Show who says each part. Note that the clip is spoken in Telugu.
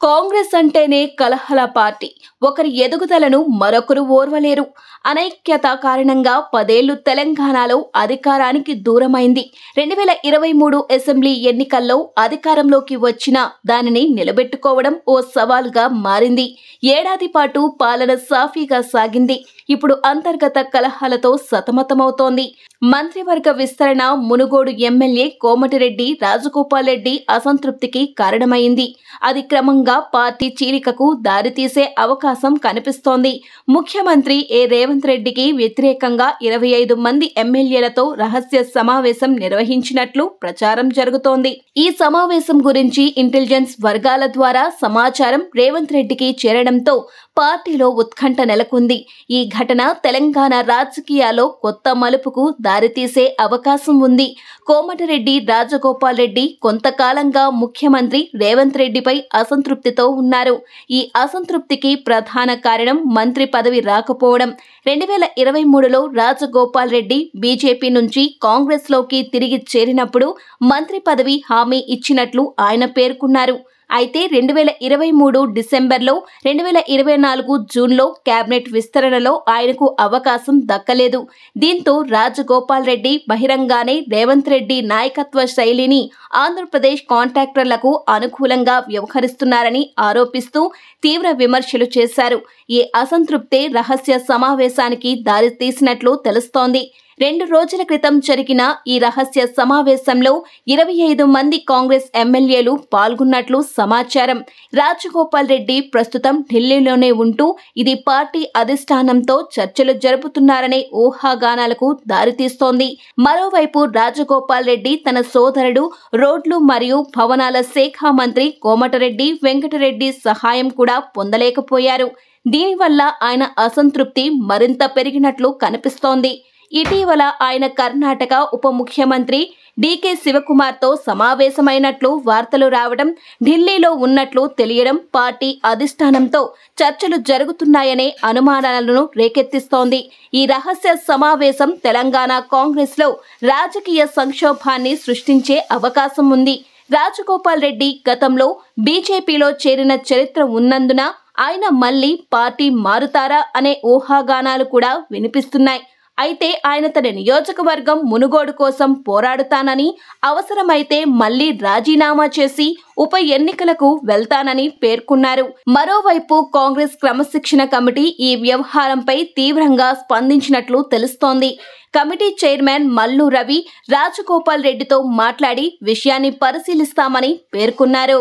Speaker 1: కాంగ్రెస్ అంటేనే కలహల పార్టీ. ఒకరి ఎదుగుదలను మరొకరు ఓర్వలేరు. అనైక్యత కారణంగా 10 ఏళ్లు తెలంగాణలో అధికారానికి దూరమైంది. 2023 అసెంబ్లీ ఎన్నికల్లో అధికారంలోకి వచ్చినా దానిని నిలబెట్టుకోవడం ఓ సవాలుగా మారింది. ఏడాది పాటు పాలన సాఫీగా సాగింది. ఇప్పుడు అంతర్గత కలహాలతో సతమతమవుతోంది. మంత్రివర్గ విస్తరణ మునుగోడు ఎమ్మెల్యే కోమటిరెడ్డి రాజగోపాల్ రెడ్డి అసంతృప్తికి కారణమైంది. అది క్రమంగా పార్టీ చీలికకు దారితీసే అవకాశం కనిపిస్తోంది. ముఖ్యమంత్రి రేవంత్ రెడ్డికి వ్యతిరేకంగా 25 మంది ఎమ్మెల్యేలతో రహస్య సమావేశం నిర్వహించినట్లు ప్రచారం జరుగుతోంది. ఈ సమావేశం గురించి ఇంటెలిజెన్స్ వర్గాల ద్వారా సమాచారం రేవంత్ రెడ్డికి చేరడంతో పార్టీలో ఉత్కంఠ నెలకొంది. ఈ ఘటన తెలంగాణ రాజకీయాల్లో కొత్త మలుపుకు దారితీసే అవకాశం ఉంది. కోమటిరెడ్డి రాజగోపాల్ రెడ్డి కొంతకాలంగా ముఖ్యమంత్రి రేవంత్ రెడ్డిపై అసంతృప్తితో ఉన్నారు. ఈ అసంతృప్తికి ప్రధాన కారణం మంత్రి పదవి రాకపోవడం. 2023లో రాజగోపాల్ రెడ్డి బీజేపీ నుంచి కాంగ్రెస్లోకి తిరిగి చేరినప్పుడు మంత్రి పదవి హామీ ఇచ్చినట్లు ఆయన పేర్కొన్నారు. అయితే 2023 డిసెంబర్లో 2024 జూన్లో కేబినెట్ విస్తరణలో ఆయనకు అవకాశం దక్కలేదు. దీంతో రాజగోపాల్ రెడ్డి బహిరంగానే రేవంత్ రెడ్డి నాయకత్వ శైలిని ఆంధ్రప్రదేశ్ కాంట్రాక్టర్లకు అనుకూలంగా వ్యవహరిస్తున్నారని ఆరోపిస్తూ తీవ్ర విమర్శలు చేశారు. ఈ అసంతృప్తే రహస్య సమావేశానికి దారితీసినట్లు తెలుస్తోంది. 2 రోజుల క్రితం జరిగిన ఈ రహస్య సమావేశంలో 25 మంది కాంగ్రెస్ ఎమ్మెల్యేలు పాల్గొన్నట్లు సమాచారం. రాజగోపాల్ రెడ్డి ప్రస్తుతం ఢిల్లీలోనే ఉంటూ ఇది పార్టీ అధిష్టానంతో చర్చలు జరుపుతున్నారనే ఊహాగానాలకు దారితీస్తోంది. మరోవైపు రాజగోపాల్ రెడ్డి తన సోదరుడు రోడ్లు మరియు భవనాల శాఖ మంత్రి కోమటిరెడ్డి వెంకటరెడ్డి సహాయం కూడా పొందలేకపోయారు. దీనివల్ల ఆయన అసంతృప్తి మరింత పెరిగినట్లు కనిపిస్తోంది. ఇటీవల ఆయన కర్ణాటక ఉప ముఖ్యమంత్రి డీకే శివకుమార్తో సమావేశమైనట్లు వార్తలు రావడం, ఢిల్లీలో ఉన్నట్లు తెలియడం పార్టీ అధిష్టానంతో చర్చలు జరుగుతున్నాయనే అనుమానాలను రేకెత్తిస్తోంది. ఈ రహస్య సమావేశం తెలంగాణ కాంగ్రెస్లో రాజకీయ సంక్షోభాన్ని సృష్టించే అవకాశం ఉంది. రాజగోపాల్ రెడ్డి గతంలో బీజేపీలో చేరిన చరిత్ర ఉన్నందున ఆయన మళ్లీ పార్టీ మారుతారా అనే ఊహాగానాలు కూడా వినిపిస్తున్నాయి. అయితే ఆయన తన నియోజకవర్గం మునుగోడు కోసం పోరాడుతానని, అవసరమైతే మళ్లీ రాజీనామా చేసి ఉప ఎన్నికలకు వెళ్తానని పేర్కొన్నారు. మరోవైపు కాంగ్రెస్ క్రమశిక్షణ కమిటీ ఈ వ్యవహారంపై తీవ్రంగా స్పందించినట్లు తెలుస్తోంది. కమిటీ చైర్మన్ మల్లు రవి రాజగోపాల్ రెడ్డితో మాట్లాడి విషయాన్ని పరిశీలిస్తామని పేర్కొన్నారు.